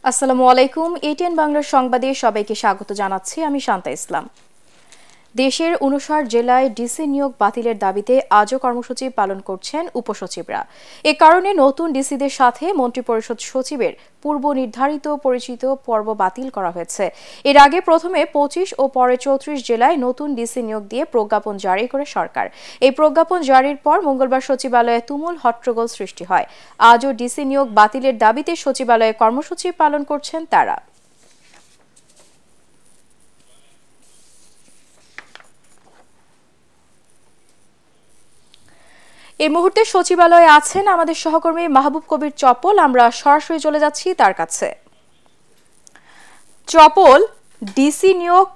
আসসালামু আলাইকুম। এটিএন বাংলার সংবাদে সবাইকে স্বাগত জানাচ্ছি। আমি শান্তা ইসলাম। দেশের ৫৯ জেলায় ডিসি নিয়োগ বাতিলের দাবিতে আজও কর্মসূচি পালন করছেন উপসচিবরা। এ কারণে নতুন ডিসিদের সাথে মন্ত্রিপরিষদ সচিবের পূর্ব নির্ধারিত পরিচিত পর্ব বাতিল করা হয়েছে। এর আগে প্রথমে ২৫ ও পরে ৩৪ জেলায় নতুন ডিসি নিয়োগ দিয়ে প্রজ্ঞাপন জারি করে সরকার। এই প্রজ্ঞাপন জারির পর মঙ্গলবার সচিবালয়ে তুমুল হট্টগোল সৃষ্টি হয়। আজও ডিসি নিয়োগ বাতিলের দাবিতে সচিবালয়ে কর্মসূচি পালন করছেন তারা। এই মুহূর্তে সচিবালয়ে আছেন আমাদের সহকর্মী মাহবুব কবির চপল। আমরা সরাসরি চলে যাচ্ছি তার কাছে। চপল, ডিসি নিয়োগ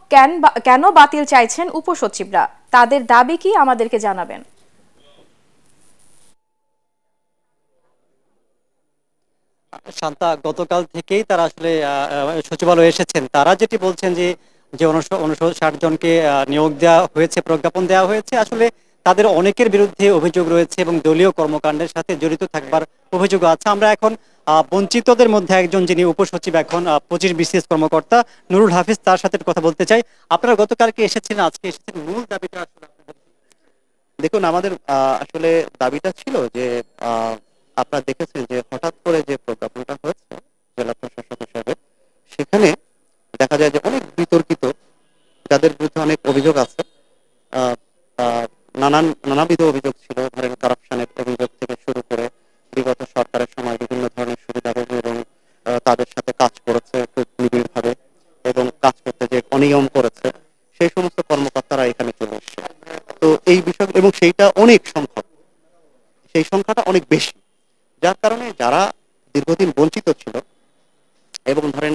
কেন বাতিল চাইছেন উপসচিবরা, তাদের দাবি কি আমাদেরকে জানাবেন? শান্তা, গতকাল থেকেই তারা আসলে সচিবালয়ে এসেছেন। তারা যেটি বলছেন যে ৫৯ জনকে নিয়োগ দেওয়া হয়েছে, প্রজ্ঞাপন দেওয়া হয়েছে, আসলে তাদের অনেকের বিরুদ্ধে অভিযোগ রয়েছে এবং দলীয় কর্মকাণ্ডের সাথে জড়িত থাকবার অভিযোগ আছে। আমরা এখন বঞ্চিতদের মধ্যে একজন, যিনি উপসচিব এখন ২৫ বিসিএস কর্মকর্তা নুরুল হাফিজ, তার সাথে কথা বলতে চাই। আপনারা গতকালকে এসেছেন, আজকে এসেছেন, মূল দাবিটা আসলে দেখুন। আমাদের আসলে দাবিটা ছিল যে আপনারা দেখেছেন যে হঠাৎ করে যে প্রজ্ঞাপনটা হয়েছে জেলা প্রশাসক হিসেবে, সেখানে দেখা যায় যে অনেক বিতর্কিত, যাদের বিরুদ্ধে অনেক অভিযোগ আছে, আহ, আহ, নানাবিধ অভিযোগ ছিল। ধরেন কারাপশনের অভিযোগ থেকে শুরু করে বিগত সরকারের সময় বিভিন্ন ধরনের সুবিধাভোগী এবং তাদের সাথে কাজ করেছে খুব নিবিড়ভাবে এবং কাজ করতে যে অনিয়ম করেছে, সেই সমস্ত কর্মকর্তারা এখানে চলে এসছে। তো এই বিষয় এবং সেইটা অনেক সংখ্যক, সেই সংখ্যাটা অনেক বেশি, যার কারণে যারা দীর্ঘদিন বঞ্চিত ছিল এবং ধরেন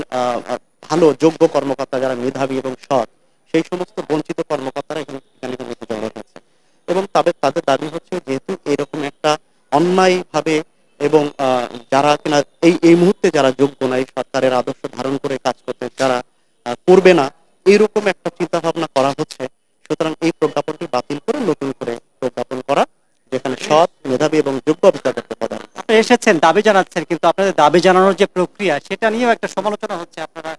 ভালো যোগ্য কর্মকর্তা, যারা মেধাবী এবং সৎ, সেই সমস্ত বঞ্চিত কর্মকর্তারা এখানে কিন্তু জড়ো হয়েছে। এবং তাদের তাদের দাবি হচ্ছে, যেহেতু এরকম একটা অন্যায় ভাবে এবং যারা কিনা এই এই মুহূর্তে যারা যোগ্য না, এই সরকারের আদর্শ ধারণ করে কাজ করতে যারা করবে না, এইরকম একটা চিন্তা ভাবনা করা হচ্ছে। সুতরাং এই প্রজ্ঞাপনটি বাতিল করে নতুন করে প্রজ্ঞাপন করা, যেখানে সৎ, মেধাবী এবং যোগ্য অফিসারদেরকে প্রদান। এসেছেন, দাবি জানাচ্ছেন, কিন্তু আপনাদের দাবি জানানোর যে প্রক্রিয়া, সেটা নিয়েও একটা সমালোচনা হচ্ছে। আপনারা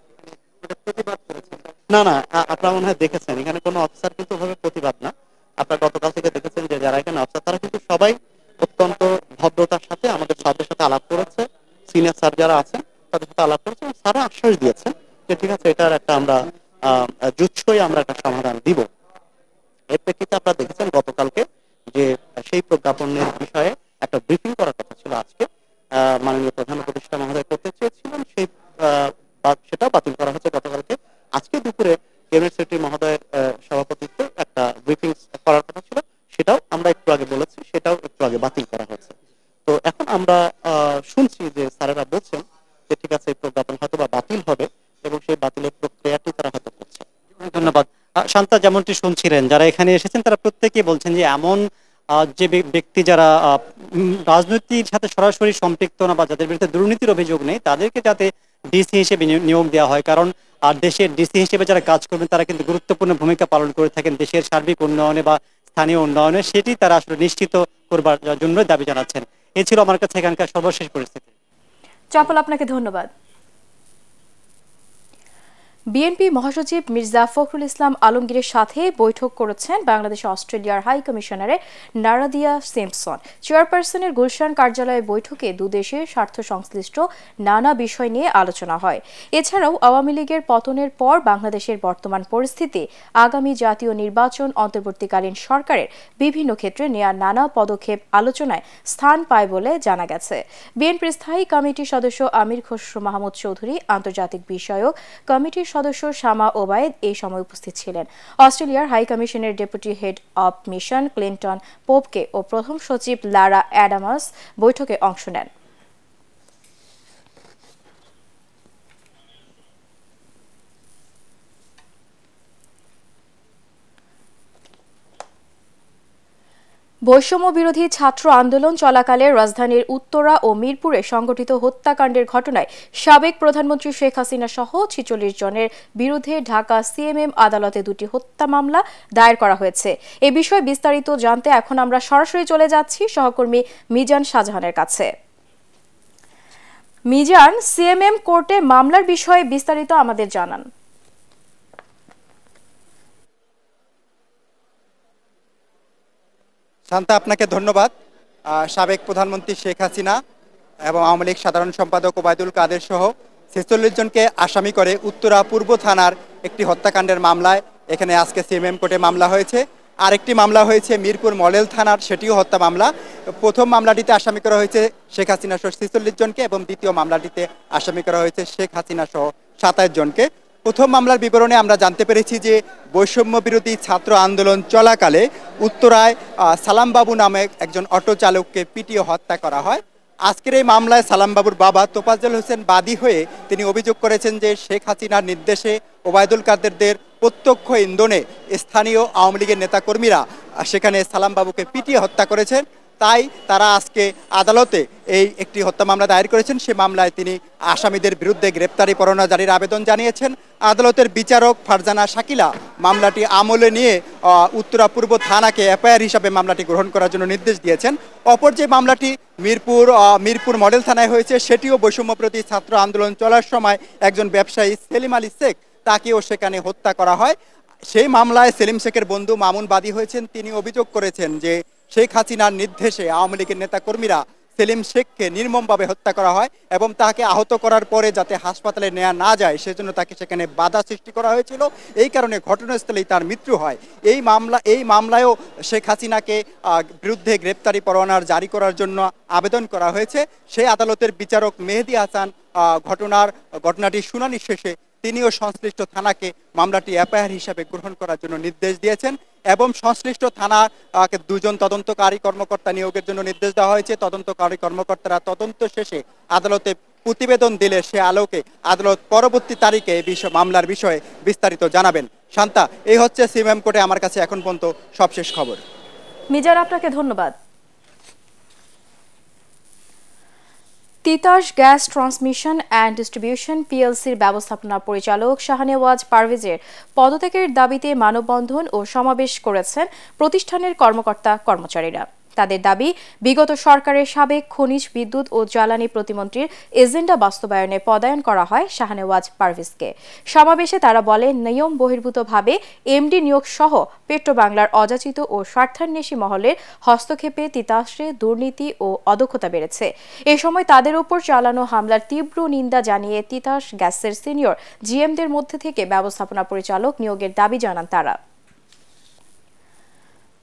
প্রতিবাদ করেছেন? না না, আপনারা মনে হয় দেখেছেন, এখানে কোনো অফিসার কিন্তু ওভাবে প্রতিবাদ না। আপনারা গতকাল থেকে দেখেছেন যে যারা এখানে অফিসার, তারা কিন্তু সবাই অত্যন্ত ভদ্রতার সাথে আমাদের স্যারদের সাথে আলাপ করেছে। সিনিয়র স্যার যারা আছেন তাদের সাথে আলাপ করেছে, স্যাররা আশ্বাস দিয়েছেন যে ঠিক আছে, এটার একটা আমরা জুৎসই আমরা একটা সমাধান দিব। এর প্রেক্ষিতে আপনারা দেখেছেন গতকালকে যে সেই প্রজ্ঞাপনের বিষয়ে একটা ব্রিফিং করার কথা ছিল আজকে, মাননীয় প্রধান উপদেষ্টা মহোদয় করতে চেয়েছিলেন, সেই সেটা বাতিল করা হচ্ছে গতকালকে। আজকে দুপুরে ক্যাবিনেট সেক্রেটারি মহোদয়ের সভাপতিত্বে একটা ব্রিফিং করার কথা ছিল, সেটাও আমরা একটু আগে বলেছি, সেটাও একটু আগে বাতিল করা হয়েছে। তো এখন আমরা শুনছি যে স্যারেরা বলছেন যে ঠিক আছে, প্রজ্ঞাপন হয়তো বা বাতিল হবে এবং সেই বাতিলের প্রক্রিয়াটি তারা হয়তো করছে। ধন্যবাদ। শান্তা, যেমনটি শুনছিলেন, যারা এখানে এসেছেন তারা প্রত্যেকেই বলছেন যে এমন যে ব্যক্তি যারা রাজনীতির সাথে সরাসরি সম্পৃক্ত না বা যাদের বিরুদ্ধে দুর্নীতির অভিযোগ নেই, তাদেরকে যাতে ডিসি হিসেবে নিয়োগ দেওয়া হয়। কারণ আর দেশের ডিসি হিসেবে যারা কাজ করবেন, তারা কিন্তু গুরুত্বপূর্ণ ভূমিকা পালন করে থাকেন দেশের সার্বিক উন্নয়নে বা স্থানীয় উন্নয়নে, সেটি তারা আসলে নিশ্চিত করবার জন্য দাবি জানাচ্ছেন। এই ছিল আমার কাছে এখানকার সর্বশেষ পরিস্থিতি। চপল, আপনাকে ধন্যবাদ। বিএনপি মহাসচিব মির্জা ফখরুল ইসলাম আলমগীরের সাথে বৈঠক করেছেন বাংলাদেশ অস্ট্রেলিয়ার হাই কমিশনারে নারাদিয়া সিম্পসন। চেয়ারপারসনের গুলশান কার্যালয়ে বৈঠকে দুদেশের স্বার্থ সংশ্লিষ্ট নানা বিষয় নিয়ে আলোচনা হয়। এছাড়াও আওয়ামী লীগের পতনের পর বাংলাদেশের বর্তমান পরিস্থিতি, আগামী জাতীয় নির্বাচন, অন্তর্বর্তীকালীন সরকারের বিভিন্ন ক্ষেত্রে নেওয়া নানা পদক্ষেপ আলোচনায় স্থান পায় বলে জানা গেছে। বিএনপির স্থায়ী কমিটির সদস্য আমির খসরু মাহমুদ চৌধুরী, আন্তর্জাতিক বিষয়ক কমিটির সদস্য শামা ওবায়েদ এই সময় উপস্থিত ছিলেন। অস্ট্রেলিয়ার হাই কমিশনের deputy head of mission Clinton পোপকে ও প্রথম সচিব লারা অ্যাডামাস বৈঠকে অংশ নেন। বৈষম্য বিরোধী ছাত্র আন্দোলন চলাকালে রাজধানীর উত্তরা ও মিরপুরে সংঘটিত হত্যাকাণ্ডের ঘটনায় সাবেক প্রধানমন্ত্রী শেখ হাসিনা সহ ৪৬ জনের বিরুদ্ধে ঢাকা সিএমএম আদালতে দুটি হত্যা মামলা দায়ের করা হয়েছে। এ বিষয়ে বিস্তারিত জানতে এখন আমরা সরাসরি চলে যাচ্ছি সহকর্মী মিজান শাহজাহানের কাছে। মিজান, সিএমএম কোর্টে মামলার বিষয়ে বিস্তারিত আমাদের জানান। শান্তা, আপনাকে ধন্যবাদ। সাবেক প্রধানমন্ত্রী শেখ হাসিনা এবং আওয়ামী লীগ সাধারণ সম্পাদক ওবায়দুল কাদের সহ ৪৬ জনকে আসামি করে উত্তরা পূর্ব থানার একটি হত্যাকাণ্ডের মামলায় এখানে আজকে সিএমএম কোর্টে মামলা হয়েছে। আরেকটি মামলা হয়েছে মিরপুর মডেল থানার, সেটিও হত্যা মামলা। প্রথম মামলাটিতে আসামি করা হয়েছে শেখ হাসিনা সহ ৪৬ জনকে এবং দ্বিতীয় মামলাটিতে আসামি করা হয়েছে শেখ হাসিনা সহ ২৭ জনকে। প্রথম মামলার বিবরণে আমরা জানতে পেরেছি যে বৈষম্য বিরোধী ছাত্র আন্দোলন চলাকালে উত্তরায় সালামবাবু নামে একজন অটো চালককে পিটিয়ে হত্যা করা হয়। আজকের এই মামলায় সালামবাবুর বাবা তোফাজ্জল হোসেন বাদী হয়ে তিনি অভিযোগ করেছেন যে শেখ হাসিনার নির্দেশে ওবায়দুল কাদেরদের প্রত্যক্ষ ইন্ধনে স্থানীয় আওয়ামী লীগের নেতাকর্মীরা সেখানে সালামবাবুকে পিটিয়ে হত্যা করেছেন। তাই তারা আজকে আদালতে এই একটি হত্যা মামলা দায়ের করেছেন। সে মামলায় তিনি আসামিদের বিরুদ্ধে গ্রেপ্তারি পরোয়ানা জারির আবেদন জানিয়েছেন। আদালতের বিচারক ফারজানা শাকিলা মামলাটি আমলে নিয়ে উত্তরা পূর্ব থানাকে এফআইআর হিসাবে মামলাটি গ্রহণ করার জন্য নির্দেশ দিয়েছেন। অপর যে মামলাটি মিরপুর মডেল থানায় হয়েছে, সেটিও বৈষম্য বিরোধী ছাত্র আন্দোলন চলার সময় একজন ব্যবসায়ী সেলিম আলী শেখ, তাকেও সেখানে হত্যা করা হয়। সেই মামলায় সেলিম শেখের বন্ধু মামুন বাদী হয়েছেন। তিনি অভিযোগ করেছেন যে শেখ হাসিনার নির্দেশে আওয়ামী লীগের নেতাকর্মীরা সেলিম শেখকে নির্মমভাবে হত্যা করা হয় এবং তাকে আহত করার পরে যাতে হাসপাতালে নেওয়া না যায় সেজন্য তাকে সেখানে বাধা সৃষ্টি করা হয়েছিল। এই কারণে ঘটনাস্থলেই তার মৃত্যু হয়। এই মামলায়ও শেখ হাসিনাকে বিরুদ্ধে গ্রেপ্তারি পরোয়ানা জারি করার জন্য আবেদন করা হয়েছে। সেই আদালতের বিচারক মেহেদি হাসান ঘটনাটির শুনানি শেষে তিনিও সংশ্লিষ্ট থানাকে মামলাটি এফআইআর হিসাবে গ্রহণ করার জন্য নির্দেশ দিয়েছেন এবং সংশ্লিষ্ট থানাকে ২ জন তদন্তকারী কর্মকর্তা নিয়োগের জন্য নির্দেশ দেওয়া হয়েছে। তদন্তকারী কর্মকর্তারা তদন্ত শেষে আদালতে প্রতিবেদন দিলে সে আলোকে আদালত পরবর্তী তারিখে এই মামলার বিষয়ে বিস্তারিত জানাবেন। শান্তা, এই হচ্ছে সিএমএম কোর্টে আমার কাছে এখন পর্যন্ত সবশেষ খবর। মিজান, আপনাকে ধন্যবাদ। Titas gas transmission and distribution পিএলসির ব্যবস্থাপনা পরিচালক শাহনেওয়াজ পারভেজের পদত্যাগের দাবিতে মানববন্ধন ও সমাবেশ করেছেন প্রতিষ্ঠানের কর্মকর্তা কর্মচারীরা। তাদের দাবি, বিগত সরকারের সাবেক খনিজ বিদ্যুৎ ও জ্বালানি প্রতিমন্ত্রীর এজেন্ডা বাস্তবায়নে পদায়ন করা হয় শাহনেওয়াজ পারভেজকে। সমাবেশে তারা বলেন, নিয়ম বহির্ভূতভাবে এমডি নিয়োগ সহ পেট্রোবাংলার অযাচিত ও স্বার্থান্বেষী মহলের হস্তক্ষেপে তিতাসে দুর্নীতি ও অদক্ষতা বেড়েছে। এ সময় তাদের উপর চালানো হামলার তীব্র নিন্দা জানিয়ে তিতাস গ্যাসের সিনিয়র জিএমদের মধ্যে থেকে ব্যবস্থাপনা পরিচালক নিয়োগের দাবি জানান তারা।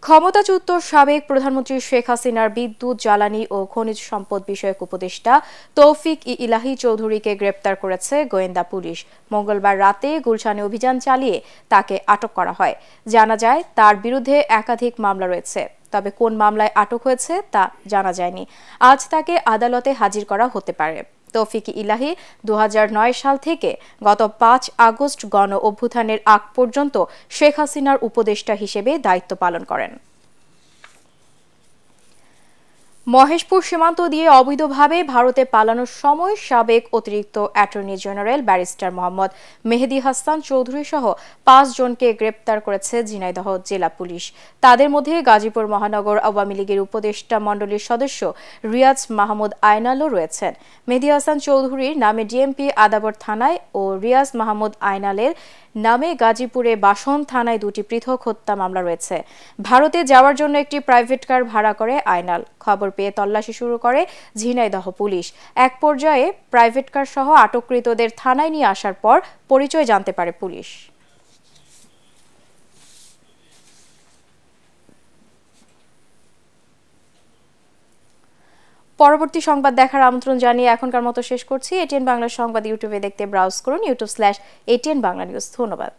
ক্ষমতাচ্যুত সাবেক প্রধানমন্ত্রী শেখ হাসিনার বিদ্যুৎ, জ্বালানি ও খনিজ সম্পদ বিষয়ক উপদেষ্টা তৌফিক ইলাহি চৌধুরীকে গ্রেপ্তার করেছে গোয়েন্দা পুলিশ। মঙ্গলবার রাতে গুলশানে অভিযান চালিয়ে তাকে আটক করা হয়। জানা যায়, তার বিরুদ্ধে একাধিক মামলা রয়েছে, তবে কোন মামলায় আটক হয়েছে তা জানা যায়নি। আজ তাকে আদালতে হাজির করা হতে পারে। তৌফিক ইলাহি ২০০৯ সাল থেকে গত ৫ আগস্ট গণ অভ্যুত্থানের আগ পর্যন্ত শেখ হাসিনার উপদেষ্টা হিসেবে দায়িত্ব পালন করেন। মহেশপুর সীমান্ত দিয়ে অবৈধভাবে ভারতে পালানোর সময় সাবেক অতিরিক্ত attorney general barrister Mohammad Mehedi Hasan Chowdhury সহ ৫ জনকে গ্রেপ্তার করেছে ঝিনাইদহ জেলা পুলিশ। তাদের মধ্যে গাজীপুর মহানগর আওয়ামী লীগের উপদেষ্টা মণ্ডলীর সদস্য রিয়াজ মাহমুদ আয়নালও রয়েছেন। মেহেদি হাসান চৌধুরীর নামে ডিএমপি আদাবর থানায় ও রিয়াজ মাহমুদ আয়নালের নামে গাজীপুরে বাসন থানায় ২টি পৃথক হত্যা মামলা রয়েছে। ভারতে যাওয়ার জন্য একটি প্রাইভেট কার ভাড়া করে আয়নাল। খবর পেয়ে তল্লাশি শুরু করে ঝিনাইদহ পুলিশ। এক পর্যায়ে প্রাইভেট কার সহ আটককৃতদের থানায় নিয়ে আসার পর পরিচয় জানতে পারে পুলিশ। পরবর্তী সংবাদ দেখার আমন্ত্রণ জানিয়ে এখনকার মতো শেষ করছি। এটিএন বাংলা সংবাদ ইউটিউবে দেখতে ব্রাউজ করুন youtube/ATN Bangla News। ধন্যবাদ।